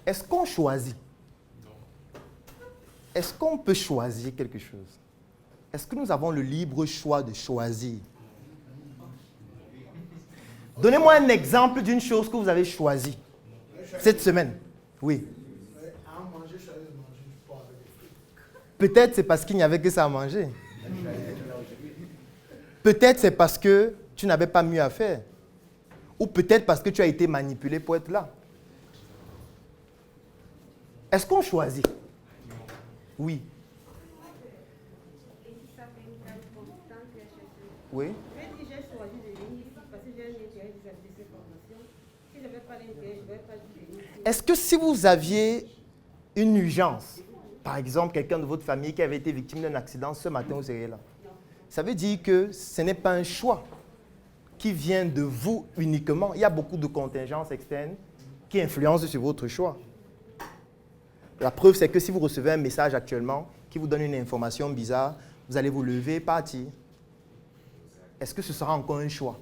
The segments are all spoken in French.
Est-ce qu'on choisit? Est-ce qu'on peut choisir quelque chose? Est-ce que nous avons le libre choix de choisir? Donnez-moi un exemple d'une chose que vous avez choisie cette semaine. Oui. Peut-être c'est parce qu'il n'y avait que ça à manger. Peut-être c'est parce que tu n'avais pas mieux à faire. Ou peut-être parce que tu as été manipulé pour être là. Est-ce qu'on choisit? Oui. Oui. J'ai choisi de venir parce que j'ai un intérêt vis-à-vis de ces formations. Si je n'avais pas d'intérêt, je n'aurais pas dû venir. Est-ce que si vous aviez une urgence, par exemple quelqu'un de votre famille qui avait été victime d'un accident ce matin, vous seriez là? Ça veut dire que ce n'est pas un choix qui vient de vous uniquement. Il y a beaucoup de contingences externes qui influencent sur votre choix. La preuve, c'est que si vous recevez un message actuellement qui vous donne une information bizarre, vous allez vous lever et partir. Est-ce que ce sera encore un choix?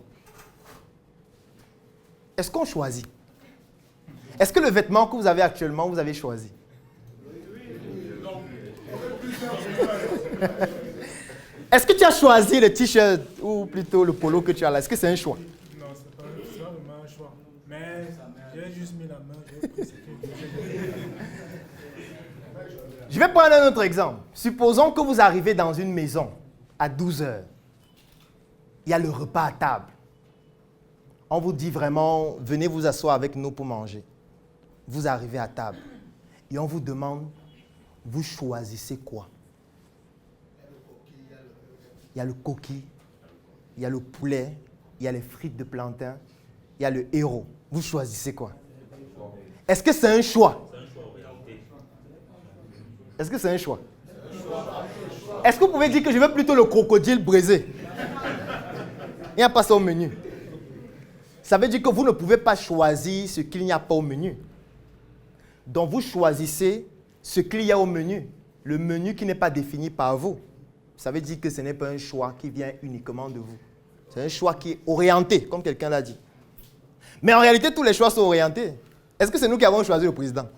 Est-ce qu'on choisit? Est-ce que le vêtement que vous avez actuellement, vous avez choisi? Est-ce que tu as choisi le t-shirt ou plutôt le polo que tu as là? Est-ce que c'est un choix? Non, c'est pas vraiment un choix. Mais j'ai juste mis la main, j'ai pris ce que Je vais prendre un autre exemple. Supposons que vous arrivez dans une maison à 12 heures. Il y a le repas à table. On vous dit vraiment, venez vous asseoir avec nous pour manger. Vous arrivez à table et on vous demande, vous choisissez quoi? Il y a le coquille, il y a le poulet, il y a les frites de plantain, il y a le héros. Vous choisissez quoi? Est-ce que c'est un choix? Est-ce que c'est un choix? Est-ce que vous pouvez dire que je veux plutôt le crocodile braisé? Il n'y a pas ça au menu. Ça veut dire que vous ne pouvez pas choisir ce qu'il n'y a pas au menu. Donc vous choisissez ce qu'il y a au menu. Le menu qui n'est pas défini par vous. Ça veut dire que ce n'est pas un choix qui vient uniquement de vous. C'est un choix qui est orienté, comme quelqu'un l'a dit. Mais en réalité, tous les choix sont orientés. Est-ce que c'est nous qui avons choisi le président?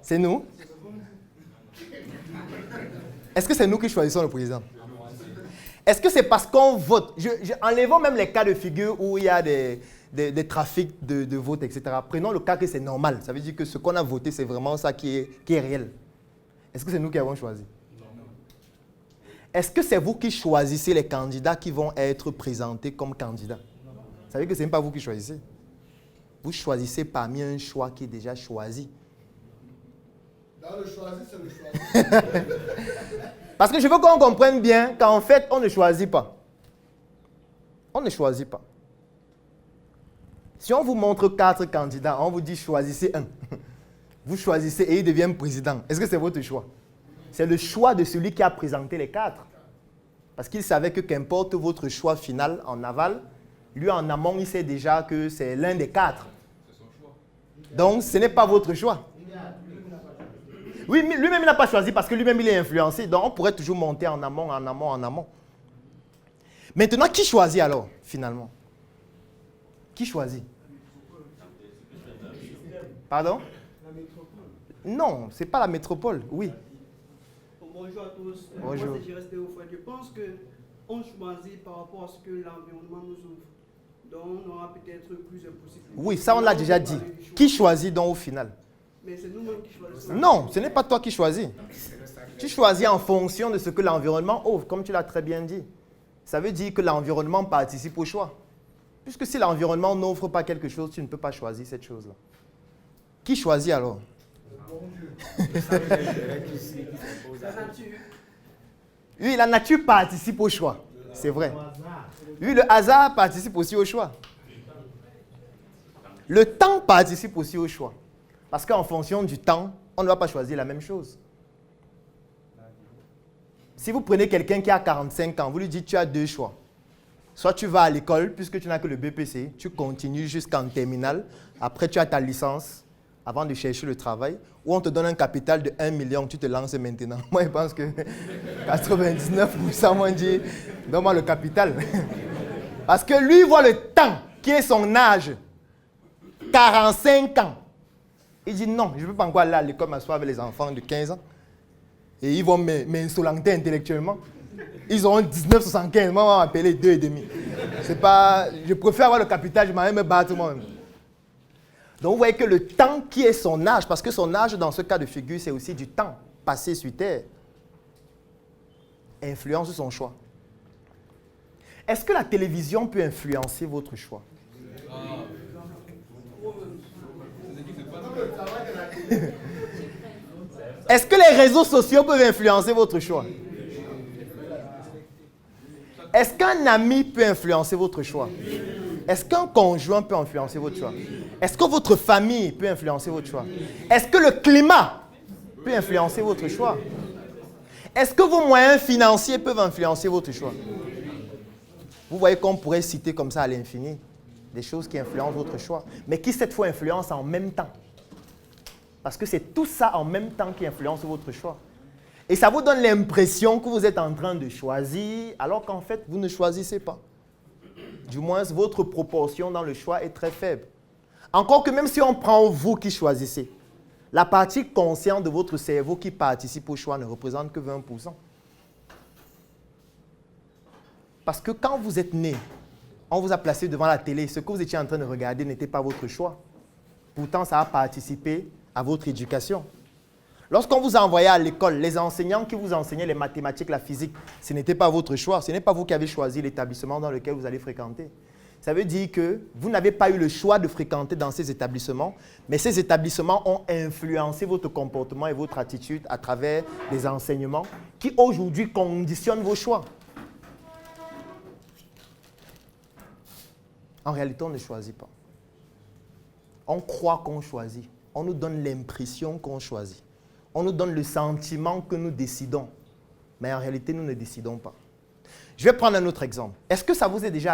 C'est nous? Est-ce que c'est nous qui choisissons le président? Est-ce que c'est parce qu'on vote? Enlevons même les cas de figure où il y a des trafics de vote, etc. Prenons le cas que c'est normal. Ça veut dire que ce qu'on a voté, c'est vraiment ça qui est réel. Est-ce que c'est nous qui avons choisi? Non. Est-ce que c'est vous qui choisissez les candidats qui vont être présentés comme candidats? Non. Ça veut dire que ce n'est pas vous qui choisissez. Vous choisissez parmi un choix qui est déjà choisi. Dans le choisi, c'est le choisi. Parce que je veux qu'on comprenne bien qu'en fait, on ne choisit pas. On ne choisit pas. Si on vous montre 4 candidats, on vous dit choisissez un. Vous choisissez et il devient président. Est-ce que c'est votre choix? C'est le choix de celui qui a présenté les 4. Parce qu'il savait que qu'importe votre choix final en aval, lui en amont, il sait déjà que c'est l'un des 4. Donc, ce n'est pas votre choix. Oui, lui-même, il n'a pas choisi parce que lui-même, il est influencé. Donc, on pourrait toujours monter en amont, en amont, en amont. Maintenant, qui choisit alors, finalement? Qui choisit? Pardon? Non, ce n'est pas la métropole, oui. Bonjour à tous. Bonjour. Moi, c'est Resté au foyer. Je pense qu'on choisit par rapport à ce que l'environnement nous offre. Donc, on aura peut-être plus de possibilités. Oui, ça, on l'a déjà dit. Qui choisit donc au final? Mais c'est nous-mêmes qui choisissons. Non, ce n'est pas toi qui choisis. Tu choisis en fonction de ce que l'environnement offre, comme tu l'as très bien dit. Ça veut dire que l'environnement participe au choix. Puisque si l'environnement n'offre pas quelque chose, tu ne peux pas choisir cette chose-là. Qui choisit alors? Oui, la nature participe au choix. C'est vrai. Oui, le hasard participe aussi au choix. Le temps participe aussi au choix. Parce qu'en fonction du temps, on ne va pas choisir la même chose. Si vous prenez quelqu'un qui a 45 ans, vous lui dites tu as 2 choix. Soit tu vas à l'école, puisque tu n'as que le BPC, tu continues jusqu'en terminale, après tu as ta licence, avant de chercher le travail, ou on te donne un capital de 1 million, tu te lances maintenant. Moi, je pense que 99% m'ont dit, donne-moi le capital. Parce que lui voit le temps, qui est son âge. 45 ans. Il dit non, je ne peux pas encore aller à l'école m'asseoir avec les enfants de 15 ans. Et ils vont m'insolenter intellectuellement. Ils auront 19,75. Moi, on va m'appeler 2,5. C'est pas... Je préfère avoir le capital, je m'en vais me battre moi-même. Donc vous voyez que le temps qui est son âge, parce que son âge dans ce cas de figure, c'est aussi du temps passé sur Terre, influence son choix. Est-ce que la télévision peut influencer votre choix? Est-ce que les réseaux sociaux peuvent influencer votre choix? Est-ce qu'un ami peut influencer votre choix? Est-ce qu'un conjoint peut influencer votre choix? Est-ce que votre famille peut influencer votre choix? Est-ce que le climat peut influencer votre choix? Est-ce que vos moyens financiers peuvent influencer votre choix? Vous voyez qu'on pourrait citer comme ça à l'infini des choses qui influencent votre choix, mais qui cette fois influencent en même temps. Parce que c'est tout ça en même temps qui influence votre choix. Et ça vous donne l'impression que vous êtes en train de choisir, alors qu'en fait, vous ne choisissez pas. Du moins, votre proportion dans le choix est très faible. Encore que même si on prend vous qui choisissez, la partie consciente de votre cerveau qui participe au choix ne représente que 20%. Parce que quand vous êtes né, on vous a placé devant la télé, ce que vous étiez en train de regarder n'était pas votre choix. Pourtant, ça a participé à votre éducation. Lorsqu'on vous a envoyé à l'école, les enseignants qui vous enseignaient les mathématiques, la physique, ce n'était pas votre choix. Ce n'est pas vous qui avez choisi l'établissement dans lequel vous allez fréquenter. Ça veut dire que vous n'avez pas eu le choix de fréquenter dans ces établissements, mais ces établissements ont influencé votre comportement et votre attitude à travers des enseignements qui aujourd'hui conditionnent vos choix. En réalité, on ne choisit pas. On croit qu'on choisit. On nous donne l'impression qu'on choisit. On nous donne le sentiment que nous décidons. Mais en réalité, nous ne décidons pas. Je vais prendre un autre exemple. Est-ce que ça vous est déjà